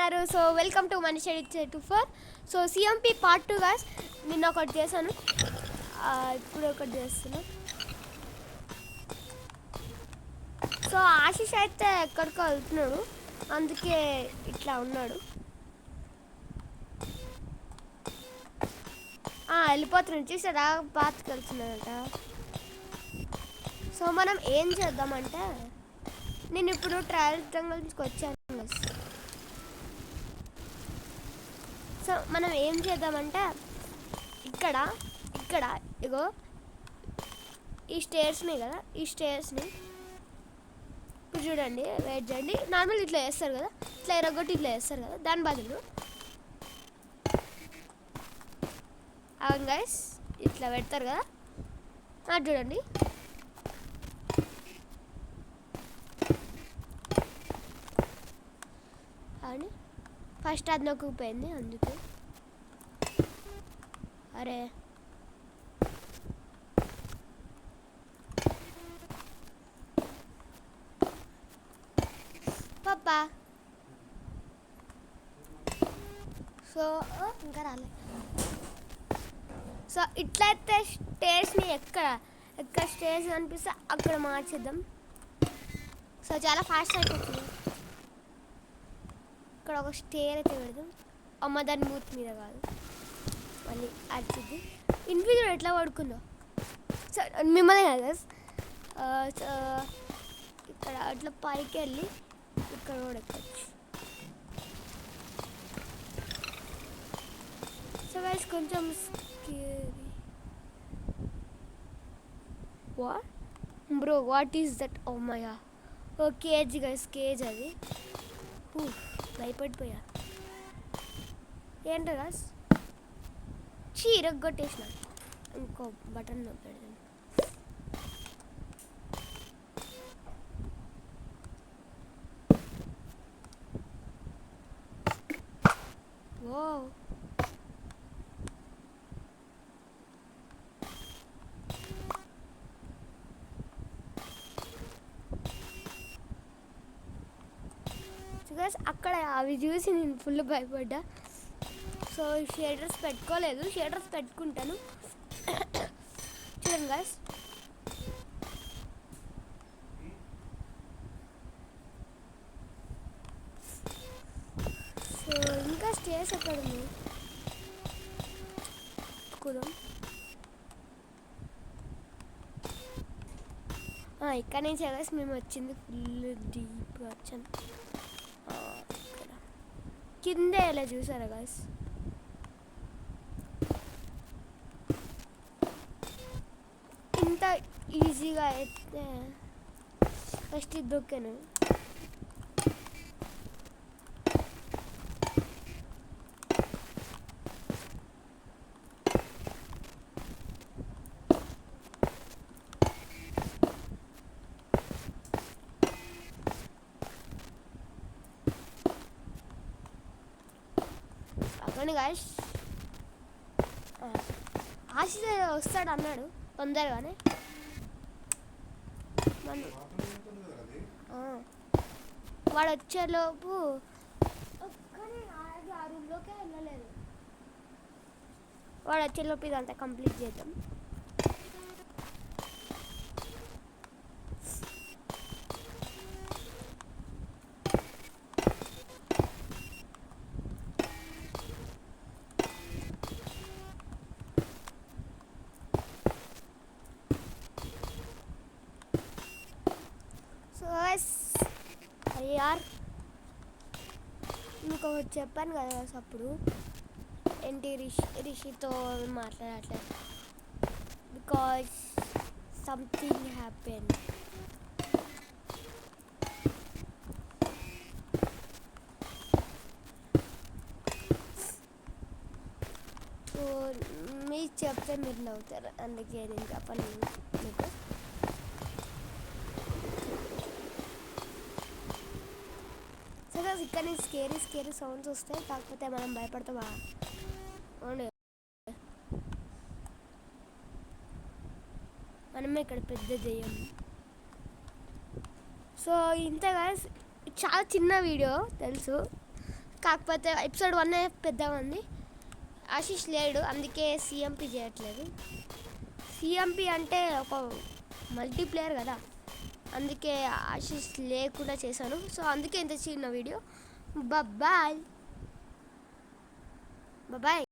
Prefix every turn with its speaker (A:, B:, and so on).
A: ఉన్నారు. So welcome to money shed 24. So CMP part 2 guys. నిన్న ఒకటి చేశాను, ఇప్పుడు ఒకటి చేస్తున్నా. సో ఆశీష్ అయితే ఎక్కడికో వెళ్తున్నాడు, అందుకే ఇట్లా ఉన్నాడు. వెళ్ళిపోతున్నాడు, చూసారా, బాత్కి వెళ్తున్నాడట. సో మనం ఏం చేద్దామంటే, నేను ఇప్పుడు ట్రయల్ జంగల్స్కి వచ్చాను. సో మనం ఏం చేద్దామంటే, ఇక్కడ ఇగో ఈ స్టేర్స్ని కదా, ఈ స్టేర్స్ని ఇప్పుడు చూడండి, వెయిట్ చేయండి. నార్మల్ ఇట్లా వేస్తారు కదా, ఇట్లా ఎరగొట్టి ఇట్లా వేస్తారు కదా, దాని బదులు అవును గైస్, ఇట్లా పెడతారు కదా, అది చూడండి. అని ఫస్ట్ అది నొక్కుపోయింది, అందుకే. అరే పాపా, సో ఇంకా రాలే. సో ఇట్లయితే స్టేర్స్ని ఎక్కడ స్టేర్స్ కనిపిస్తే అక్కడ మార్చేద్దాం. సో చాలా ఫాస్ట్ అయిపోతుంది. ఇక్కడ ఒక స్టేర్ అయితే పెడదాం. అమ్మ దాని మూత్ మీద కాదు, మళ్ళీ అడిచింది. ఇండివిజువల్ ఎట్లా పడుకుందో సో మిమ్మల్ని కదా. సో ఇక్కడ అట్లా పైకి వెళ్ళి ఇక్కడ కూడా ఎక్కొచ్చు. సో గైస్ కొంచెం scary. What bro, what is that? Oh my God, oh cage guys, cage అది. భయపడిపోయా. ఏంటో గాస్, చీరగొట్టేసిన. ఇంకో బటన్ పెడదాం. ఓ అక్కడ అవి చూసి నేను ఫుల్ భయపడ్డా. సో షేడర్స్ పెట్టుకోలేదు, షేడర్స్ పెట్టుకుంటాను. చూడండి గాయ్స్, సో ఇంకా స్టేస్ ఎక్కడ ఉంది కుదం. ఇక్కడ నుంచి గాయ్స్ మేము వచ్చింది ఫుల్ డీప్గా వచ్చాను. కిందే ఇలా చూసారా గాయ్స్, ఇంత ఈజీగా అయితే ఫస్ట్ ఇది దొక్కాను. అవును గాయ్స్, ఆశీష్ వస్తాడు అన్నాడు తొందరగానే. వాడు వచ్చేలోపు ఆ రూమ్లోకే వెళ్ళలేదు. వాడు వచ్చేలోపు ఇదంతా కంప్లీట్ చేద్దాం. అరే యార్, మీకు ఒకటి చెప్పాను కదా అప్పుడు, ఏంటి రిషితో మాట్లాడట్లేదు, బికాజ్ సంథింగ్ హ్యాపెన్. సో మీకు చెప్తే మీరు నవ్వుతారు, అందుకే నేను చెప్పను మీకు. ఇక్కడ నుంచి స్కేరీ సౌండ్స్ వస్తాయి, కాకపోతే మనం భయపడతామా? అవును, మనమే ఇక్కడ పెద్ద దెయ్యం. సో ఇంతే గాయ్స్, చాలా చిన్న వీడియో తెలుసు, కాకపోతే ఎపిసోడ్ 1 పెద్దగా ఉంది. ఆశీష్ లేడు, అందుకే సిఎంపి చేయట్లేదు. సిఎంపి అంటే ఒక మల్టీప్లేయర్ కదా, అందుకే ఆశీష్ లేకుండా చేశాను. సో అందుకే ఇంత చిన్న వీడియో. Bye bye.